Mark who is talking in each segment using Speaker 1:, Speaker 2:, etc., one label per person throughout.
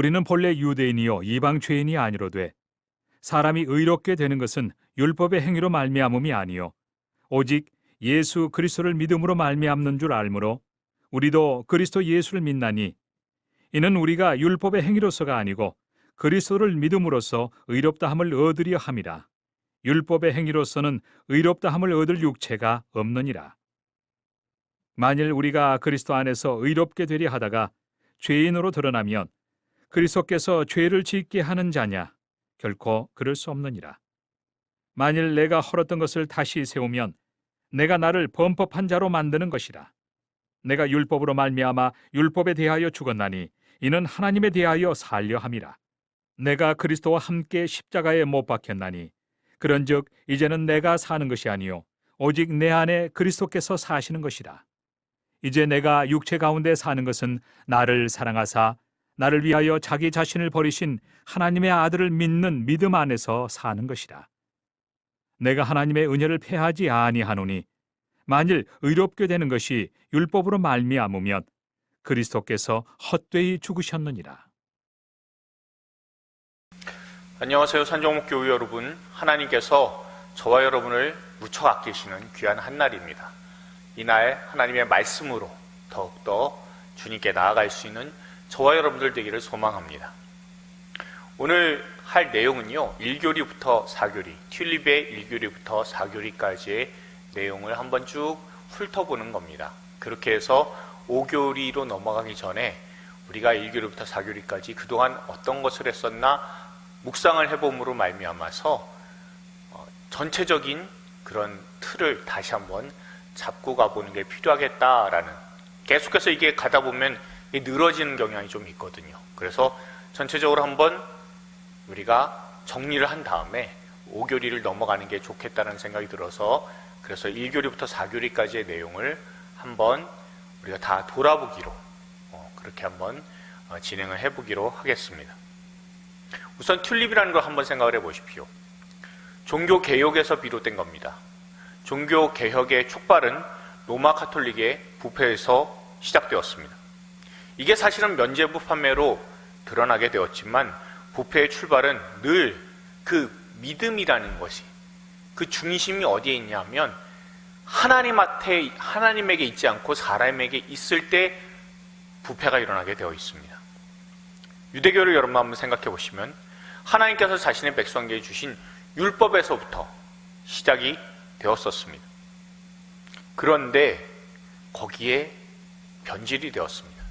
Speaker 1: 우리는 본래 유대인이요 이방 죄인이 아니로되 사람이 의롭게 되는 것은 율법의 행위로 말미암음이 아니요 오직 예수 그리스도를 믿음으로 말미암는 줄 알므로 우리도 그리스도 예수를 믿나니 이는 우리가 율법의 행위로서가 아니고 그리스도를 믿음으로써 의롭다함을 얻으려 함이라. 율법의 행위로서는 의롭다함을 얻을 육체가 없느니라. 만일 우리가 그리스도 안에서 의롭게 되려 하다가 죄인으로 드러나면 그리스도께서 죄를 짓게 하는 자냐? 결코 그럴 수 없느니라. 만일 내가 헐었던 것을 다시 세우면 내가 나를 범법한 자로 만드는 것이라. 내가 율법으로 말미암아 율법에 대하여 죽었나니 이는 하나님에 대하여 살려 함이라. 내가 그리스도와 함께 십자가에 못 박혔나니 그런즉 이제는 내가 사는 것이 아니요 오직 내 안에 그리스도께서 사시는 것이라. 이제 내가 육체 가운데 사는 것은 나를 사랑하사 나를 위하여 자기 자신을 버리신 하나님의 아들을 믿는 믿음 안에서 사는 것이라. 내가 하나님의 은혜를 패하지 아니하노니 만일 의롭게 되는 것이 율법으로 말미암으면 그리스도께서 헛되이 죽으셨느니라.
Speaker 2: 안녕하세요. 산정목교회 여러분, 하나님께서 저와 여러분을 무척 아끼시는 귀한 한날입니다. 이날 하나님의 말씀으로 더욱더 주님께 나아갈 수 있는 저와 여러분들 되기를 소망합니다. 오늘 할 내용은요, 1교리부터 4교리, 튤립의 1교리부터 4교리까지의 내용을 한번 쭉 훑어보는 겁니다. 그렇게 해서 5교리로 넘어가기 전에 우리가 1교리부터 4교리까지 그동안 어떤 것을 했었나 묵상을 해봄으로 말미암아서 전체적인 그런 틀을 다시 한번 잡고 가보는 게 필요하겠다라는, 계속해서 이게 가다 보면 늘어지는 경향이 좀 있거든요. 그래서 전체적으로 한번 우리가 정리를 한 다음에 5교리를 넘어가는 게 좋겠다는 생각이 들어서, 그래서 1교리부터 4교리까지의 내용을 한번 우리가 다 돌아보기로 그렇게 한번 진행을 해보기로 하겠습니다. 우선 튤립이라는 걸 한번 생각을 해보십시오. 종교개혁에서 비롯된 겁니다. 종교개혁의 촉발은 로마 카톨릭의 부패에서 시작되었습니다. 이게 사실은 면죄부 판매로 드러나게 되었지만 부패의 출발은 늘 그 믿음이라는 것이, 그 중심이 어디에 있냐면 하나님에게 있지 않고 사람에게 있을 때 부패가 일어나게 되어 있습니다. 유대교를 여러분 한번 생각해 보시면 하나님께서 자신의 백성에게 주신 율법에서부터 시작이 되었었습니다. 그런데 거기에 변질이 되었습니다.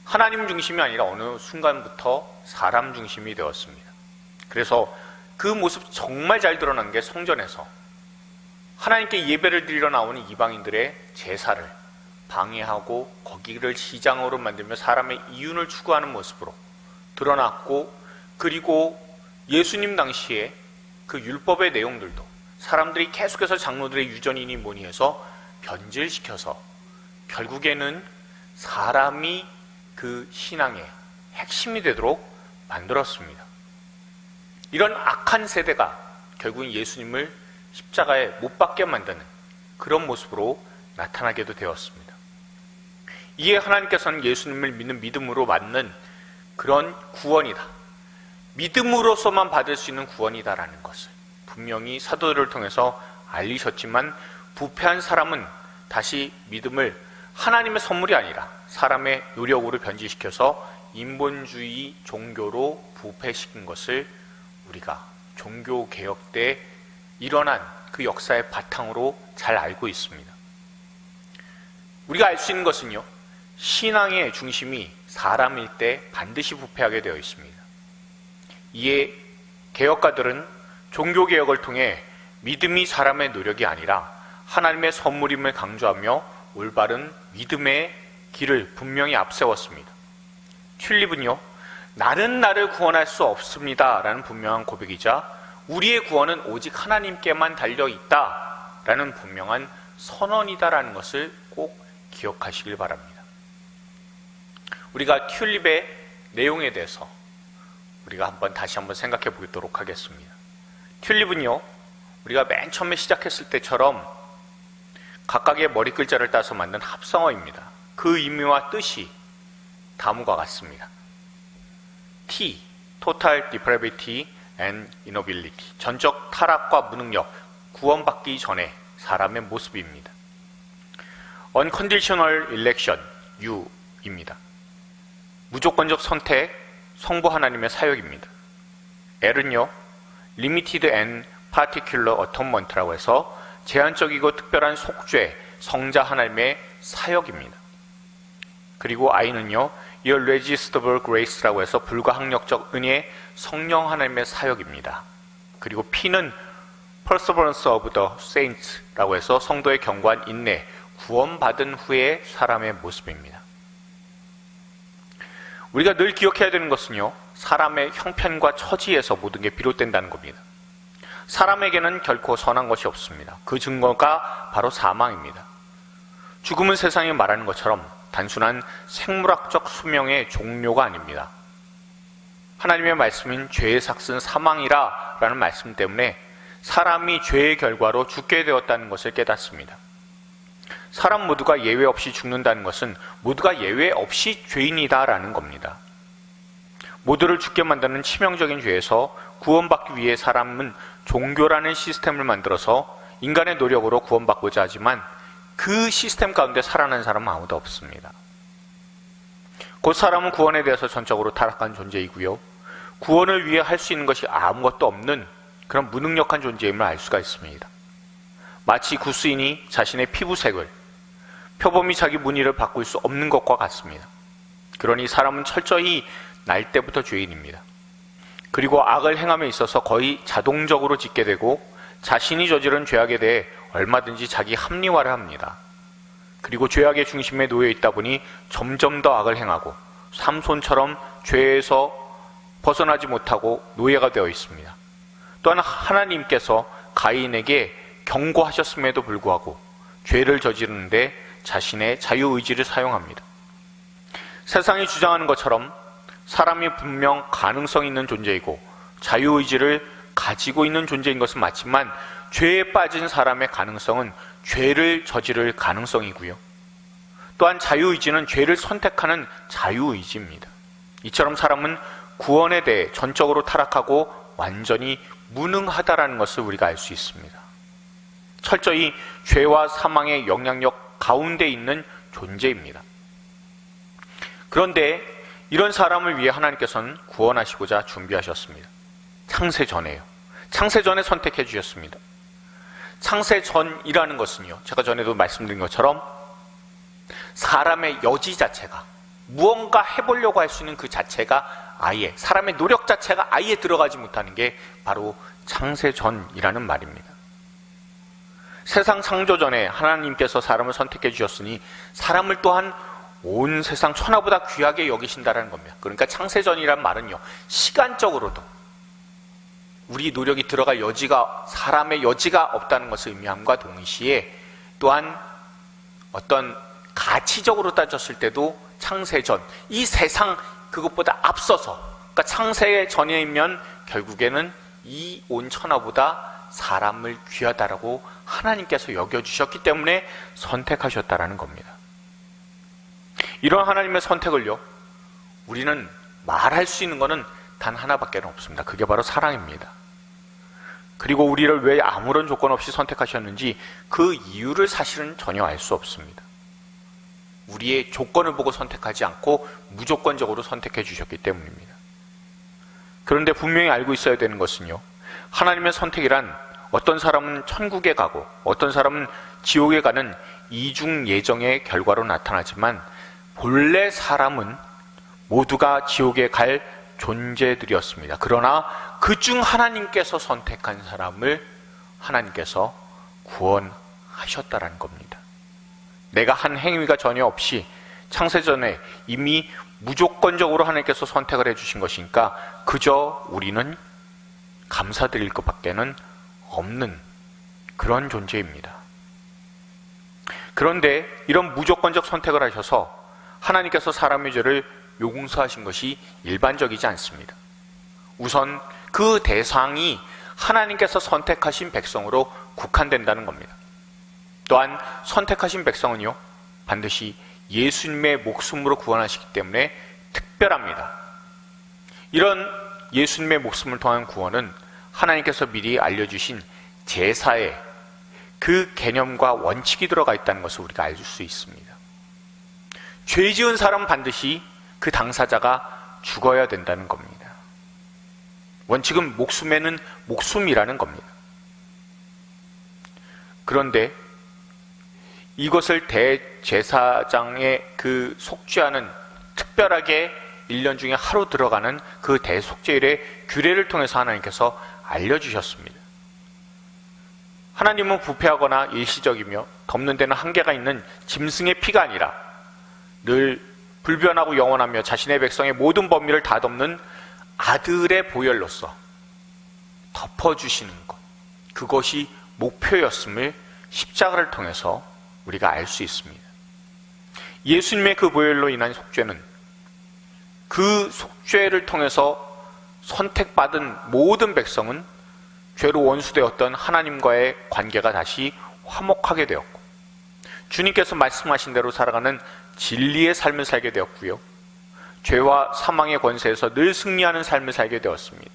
Speaker 2: 하나님 중심이 아니라 어느 순간부터 사람 중심이 되었습니다. 그래서 그 모습 정말 잘 드러난 게 성전에서 하나님께 예배를 드리러 나오는 이방인들의 제사를 방해하고 거기를 시장으로 만들며 사람의 이윤을 추구하는 모습으로 드러났고, 그리고 예수님 당시에 그 율법의 내용들도 사람들이 계속해서 장로들의 유전이니 뭐니 해서 변질시켜서 결국에는 사람이 그 신앙의 핵심이 되도록 만들었습니다. 이런 악한 세대가 결국은 예수님을 십자가에 못 박게 만드는 그런 모습으로 나타나게도 되었습니다. 이에 하나님께서는 예수님을 믿는 믿음으로 맞는 그런 구원이다, 믿음으로서만 받을 수 있는 구원이다라는 것을 분명히 사도들을 통해서 알리셨지만, 부패한 사람은 다시 믿음을 하나님의 선물이 아니라 사람의 노력으로 변질시켜서 인본주의 종교로 부패시킨 것을 우리가 종교개혁 때 일어난 그 역사의 바탕으로 잘 알고 있습니다. 우리가 알 수 있는 것은요, 신앙의 중심이 사람일 때 반드시 부패하게 되어 있습니다. 이에 개혁가들은 종교개혁을 통해 믿음이 사람의 노력이 아니라 하나님의 선물임을 강조하며 올바른 믿음의 길을 분명히 앞세웠습니다. 튤립은요, 나는 나를 구원할 수 없습니다 라는 분명한 고백이자 우리의 구원은 오직 하나님께만 달려있다 라는 분명한 선언이다라는 것을 꼭 기억하시길 바랍니다. 우리가 튤립의 내용에 대해서 우리가 다시 한번 생각해 보도록 하겠습니다. 튤립은요, 우리가 맨 처음에 시작했을 때처럼 각각의 머리 글자를 따서 만든 합성어입니다. 그 의미와 뜻이 다음과 같습니다. T, Total Depravity and Inability, 전적 타락과 무능력, 구원받기 전에 사람의 모습입니다. Unconditional Election, U입니다. 무조건적 선택, 성부 하나님의 사역입니다. L은요, Limited and Particular Atonement라고 해서 제한적이고 특별한 속죄, 성자 하나님의 사역입니다. 그리고 I는요, Irresistible Grace라고 해서 불가항력적 은혜, 성령 하나님의 사역입니다. 그리고 P는 Perseverance of the Saints라고 해서 성도의 견고한 인내, 구원받은 후의 사람의 모습입니다. 우리가 늘 기억해야 되는 것은요, 사람의 형편과 처지에서 모든 게 비롯된다는 겁니다. 사람에게는 결코 선한 것이 없습니다. 그 증거가 바로 사망입니다. 죽음은 세상이 말하는 것처럼 단순한 생물학적 수명의 종료가 아닙니다. 하나님의 말씀인 죄의 삭은 사망이라 라는 말씀 때문에 사람이 죄의 결과로 죽게 되었다는 것을 깨닫습니다. 사람 모두가 예외 없이 죽는다는 것은 모두가 예외 없이 죄인이다 라는 겁니다. 모두를 죽게 만드는 치명적인 죄에서 구원받기 위해 사람은 종교라는 시스템을 만들어서 인간의 노력으로 구원받고자 하지만 그 시스템 가운데 살아난 사람은 아무도 없습니다. 곧 사람은 구원에 대해서 전적으로 타락한 존재이고요, 구원을 위해 할 수 있는 것이 아무것도 없는 그런 무능력한 존재임을 알 수가 있습니다. 마치 구스인이 자신의 피부색을 표범이 자기 무늬를 바꿀 수 없는 것과 같습니다. 그러니 사람은 철저히 날 때부터 죄인입니다. 그리고 악을 행함에 있어서 거의 자동적으로 짓게 되고 자신이 저지른 죄악에 대해 얼마든지 자기 합리화를 합니다. 그리고 죄악의 중심에 놓여 있다 보니 점점 더 악을 행하고 삼손처럼 죄에서 벗어나지 못하고 노예가 되어 있습니다. 또한 하나님께서 가인에게 경고하셨음에도 불구하고 죄를 저지르는데 자신의 자유의지를 사용합니다. 세상이 주장하는 것처럼 사람이 분명 가능성 있는 존재이고 자유의지를 가지고 있는 존재인 것은 맞지만 죄에 빠진 사람의 가능성은 죄를 저지를 가능성이고요, 또한 자유의지는 죄를 선택하는 자유의지입니다. 이처럼 사람은 구원에 대해 전적으로 타락하고 완전히 무능하다라는 것을 우리가 알 수 있습니다. 철저히 죄와 사망의 영향력 가운데 있는 존재입니다. 그런데 이런 사람을 위해 하나님께서는 구원하시고자 준비하셨습니다. 창세 전에요. 창세 전에 선택해 주셨습니다. 창세 전이라는 것은요, 제가 전에도 말씀드린 것처럼 사람의 여지 자체가, 무언가 해보려고 할 수 있는 그 자체가 아예, 사람의 노력 자체가 아예 들어가지 못하는 게 바로 창세 전이라는 말입니다. 세상 창조 전에 하나님께서 사람을 선택해 주셨으니 사람을 또한 온 세상 천하보다 귀하게 여기신다는 겁니다. 그러니까 창세전이란 말은요, 시간적으로도 우리 노력이 들어갈 여지가, 사람의 여지가 없다는 것을 의미함과 동시에 또한 어떤 가치적으로 따졌을 때도 창세전, 이 세상 그것보다 앞서서, 그러니까 창세 전이면 결국에는 이 온 천하보다 사람을 귀하다라고 하나님께서 여겨주셨기 때문에 선택하셨다라는 겁니다. 이런 하나님의 선택을요, 우리는 말할 수 있는 것은 단 하나밖에 없습니다. 그게 바로 사랑입니다. 그리고 우리를 왜 아무런 조건 없이 선택하셨는지 그 이유를 사실은 전혀 알 수 없습니다. 우리의 조건을 보고 선택하지 않고 무조건적으로 선택해 주셨기 때문입니다. 그런데 분명히 알고 있어야 되는 것은요, 하나님의 선택이란 어떤 사람은 천국에 가고 어떤 사람은 지옥에 가는 이중 예정의 결과로 나타나지만 본래 사람은 모두가 지옥에 갈 존재들이었습니다. 그러나 그중 하나님께서 선택한 사람을 하나님께서 구원하셨다라는 겁니다. 내가 한 행위가 전혀 없이 창세전에 이미 무조건적으로 하나님께서 선택을 해주신 것이니까 그저 우리는 감사드릴 것밖에는 없는 그런 존재입니다. 그런데 이런 무조건적 선택을 하셔서 하나님께서 사람의 죄를 용서하신 것이 일반적이지 않습니다. 우선 그 대상이 하나님께서 선택하신 백성으로 국한된다는 겁니다. 또한 선택하신 백성은요, 반드시 예수님의 목숨으로 구원하시기 때문에 특별합니다. 이런 예수님의 목숨을 통한 구원은 하나님께서 미리 알려주신 제사의 그 개념과 원칙이 들어가 있다는 것을 우리가 알 수 있습니다. 죄 지은 사람은 반드시 그 당사자가 죽어야 된다는 겁니다. 원칙은 목숨에는 목숨이라는 겁니다. 그런데 이것을 대제사장의 그 속죄하는 특별하게 1년 중에 하루 들어가는 그 대속죄일의 규례를 통해서 하나님께서 알려주셨습니다. 하나님은 부패하거나 일시적이며 덮는 데는 한계가 있는 짐승의 피가 아니라 늘 불변하고 영원하며 자신의 백성의 모든 범위를 다 덮는 아들의 보혈로서 덮어주시는 것, 그것이 목표였음을 십자가를 통해서 우리가 알 수 있습니다. 예수님의 그 보혈로 인한 속죄는 그 속죄를 통해서 선택받은 모든 백성은 죄로 원수되었던 하나님과의 관계가 다시 화목하게 되었고, 주님께서 말씀하신 대로 살아가는 진리의 삶을 살게 되었고요, 죄와 사망의 권세에서 늘 승리하는 삶을 살게 되었습니다.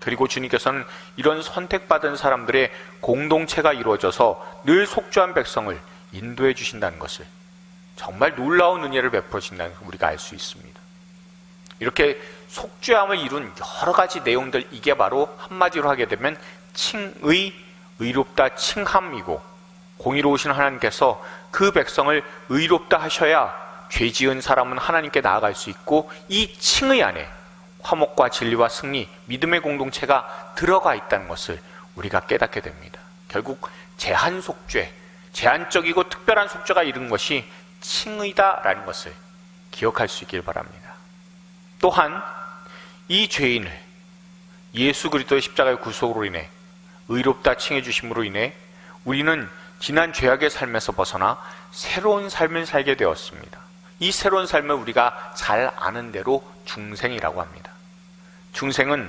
Speaker 2: 그리고 주님께서는 이런 선택받은 사람들의 공동체가 이루어져서 늘 속죄한 백성을 인도해 주신다는 것을, 정말 놀라운 은혜를 베풀어 주신다는 것을 우리가 알 수 있습니다. 이렇게 속죄함을 이룬 여러 가지 내용들, 이게 바로 한마디로 하게 되면 칭의, 의롭다 칭함이고, 공의로우신 하나님께서 그 백성을 의롭다 하셔야 죄 지은 사람은 하나님께 나아갈 수 있고, 이 칭의 안에 화목과 진리와 승리, 믿음의 공동체가 들어가 있다는 것을 우리가 깨닫게 됩니다. 결국 제한 속죄, 제한적이고 특별한 속죄가 이룬 것이 칭의다라는 것을 기억할 수 있길 바랍니다. 또한 이 죄인을 예수 그리스도의 십자가의 구속으로 인해 의롭다 칭해 주심으로 인해 우리는 지난 죄악의 삶에서 벗어나 새로운 삶을 살게 되었습니다. 이 새로운 삶을 우리가 잘 아는 대로 중생이라고 합니다. 중생은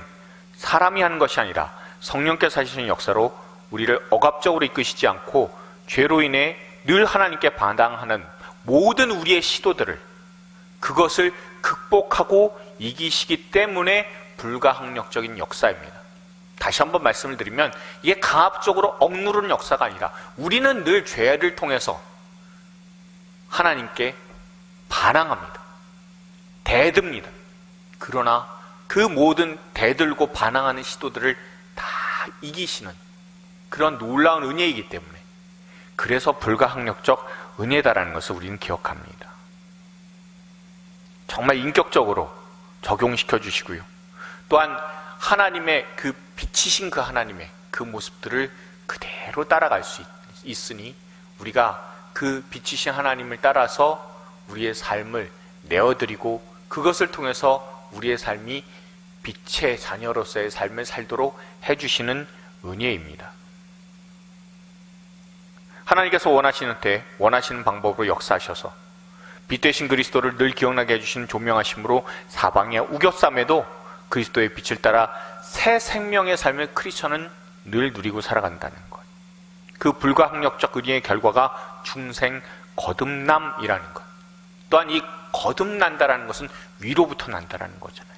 Speaker 2: 사람이 하는 것이 아니라 성령께서 하시는 역사로 우리를 억압적으로 이끄시지 않고 죄로 인해 늘 하나님께 반항하는 모든 우리의 시도들을, 그것을 극복하고 이기시기 때문에 불가항력적인 역사입니다. 다시 한번 말씀을 드리면, 이게 강압적으로 억누르는 역사가 아니라 우리는 늘 죄를 통해서 하나님께 반항합니다. 대듭니다. 그러나 그 모든 대들고 반항하는 시도들을 다 이기시는 그런 놀라운 은혜이기 때문에, 그래서 불가항력적 은혜다라는 것을 우리는 기억합니다. 정말 인격적으로 적용시켜 주시고요, 또한 하나님의 그 빛이신 그 하나님의 그 모습들을 그대로 따라갈 수 있으니, 우리가 그 빛이신 하나님을 따라서 우리의 삶을 내어드리고, 그것을 통해서 우리의 삶이 빛의 자녀로서의 삶을 살도록 해주시는 은혜입니다. 하나님께서 원하시는 때 원하시는 방법으로 역사하셔서 빛 되신 그리스도를 늘 기억나게 해주시는 조명하심으로 사방의 우겨쌈에도 그리스도의 빛을 따라 새 생명의 삶을 크리스천은 늘 누리고 살아간다는 것, 그 불가항력적 은혜의 결과가 중생 거듭남이라는 것, 또한 이 거듭난다라는 것은 위로부터 난다라는 거잖아요.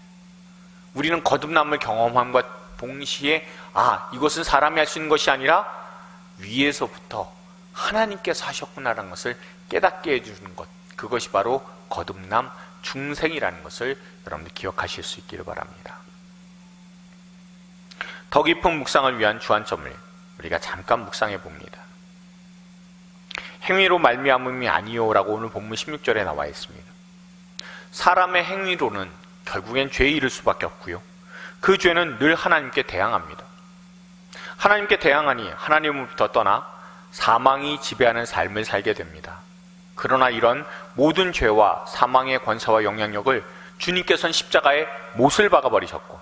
Speaker 2: 우리는 거듭남을 경험함과 동시에 이것은 사람이 할 수 있는 것이 아니라 위에서부터 하나님께서 하셨구나라는 것을 깨닫게 해주는 것, 그것이 바로 거듭남, 중생이라는 것을 여러분들 기억하실 수 있기를 바랍니다. 더 깊은 묵상을 위한 주안점을 우리가 잠깐 묵상해 봅니다. 행위로 말미암음이 아니요라고 오늘 본문 16절에 나와 있습니다. 사람의 행위로는 결국엔 죄에 이를 수밖에 없고요, 그 죄는 늘 하나님께 대항합니다. 하나님께 대항하니 하나님으로부터 떠나 사망이 지배하는 삶을 살게 됩니다. 그러나 이런 모든 죄와 사망의 권세와 영향력을 주님께서는 십자가에 못을 박아버리셨고,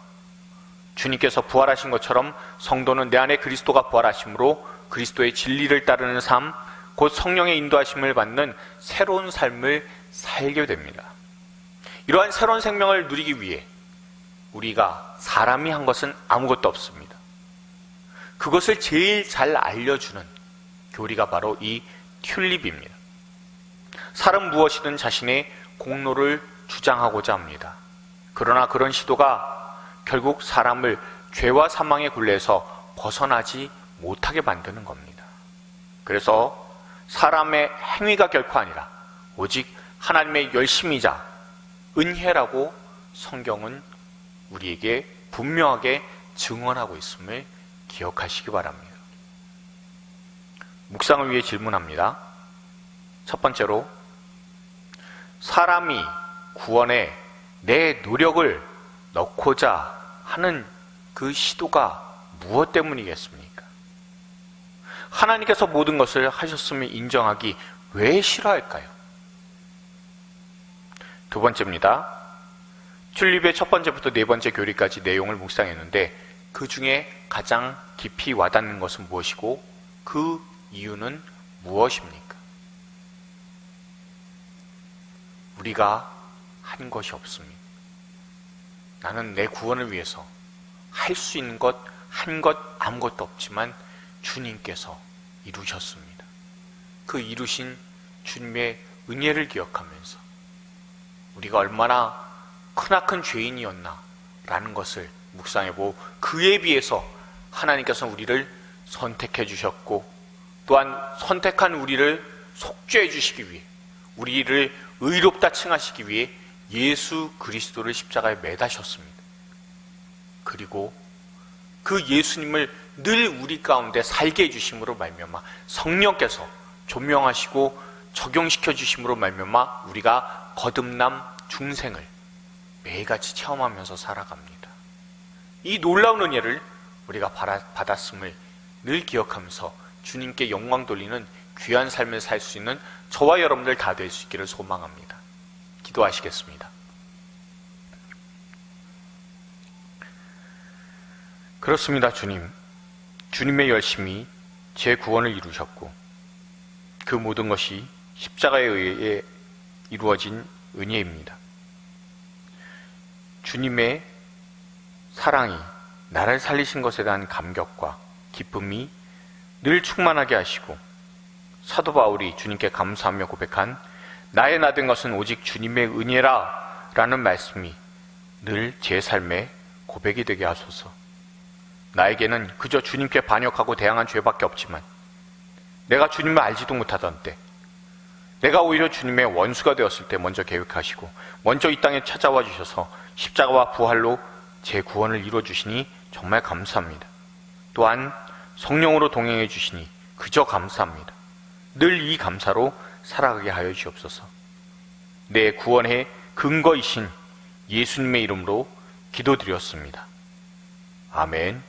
Speaker 2: 주님께서 부활하신 것처럼 성도는 내 안에 그리스도가 부활하심으로 그리스도의 진리를 따르는 삶, 곧 성령의 인도하심을 받는 새로운 삶을 살게 됩니다. 이러한 새로운 생명을 누리기 위해 우리가 사람이 한 것은 아무것도 없습니다. 그것을 제일 잘 알려주는 교리가 바로 이 튤립입니다. 사람 무엇이든 자신의 공로를 주장하고자 합니다. 그러나 그런 시도가 결국 사람을 죄와 사망의 굴레에서 벗어나지 못하게 만드는 겁니다. 그래서 사람의 행위가 결코 아니라 오직 하나님의 열심이자 은혜라고 성경은 우리에게 분명하게 증언하고 있음을 기억하시기 바랍니다. 묵상을 위해 질문합니다. 첫 번째로, 사람이 구원에 내 노력을 넣고자 하는 그 시도가 무엇 때문이겠습니까? 하나님께서 모든 것을 하셨음을 인정하기 왜 싫어할까요? 두 번째입니다. 튤립의 첫 번째부터 네 번째 교리까지 내용을 묵상했는데 그 중에 가장 깊이 와닿는 것은 무엇이고 그 이유는 무엇입니까? 우리가 한 것이 없습니다. 나는 내 구원을 위해서 할 수 있는 것, 한 것, 아무것도 없지만 주님께서 이루셨습니다. 그 이루신 주님의 은혜를 기억하면서 우리가 얼마나 크나큰 죄인이었나 라는 것을 묵상해보고 그에 비해서 하나님께서는 우리를 선택해 주셨고 또한 선택한 우리를 속죄해 주시기 위해 우리를 의롭다 칭하시기 위해 예수 그리스도를 십자가에 매다셨습니다. 그리고 그 예수님을 늘 우리 가운데 살게 해주심으로 말미암아 성령께서 조명하시고 적용시켜 주심으로 말미암아 우리가 거듭남 중생을 매일같이 체험하면서 살아갑니다. 이 놀라운 은혜를 우리가 받았음을 늘 기억하면서 주님께 영광 돌리는 귀한 삶을 살 수 있는 저와 여러분들 다 될 수 있기를 소망합니다. 기도하시겠습니다. 그렇습니다, 주님. 주님의 열심이 제 구원을 이루셨고 그 모든 것이 십자가에 의해 이루어진 은혜입니다. 주님의 사랑이 나를 살리신 것에 대한 감격과 기쁨이 늘 충만하게 하시고 사도 바울이 주님께 감사하며 고백한 나의 나 된 것은 오직 주님의 은혜라 라는 말씀이 늘 제 삶의 고백이 되게 하소서. 나에게는 그저 주님께 반역하고 대항한 죄밖에 없지만 내가 주님을 알지도 못하던 때 내가 오히려 주님의 원수가 되었을 때 먼저 계획하시고 먼저 이 땅에 찾아와 주셔서 십자가와 부활로 제 구원을 이루어 주시니 정말 감사합니다. 또한 성령으로 동행해 주시니 그저 감사합니다. 늘 이 감사로 살아가게 하여 주옵소서. 내 구원의 근거이신 예수님의 이름으로 기도드렸습니다. 아멘.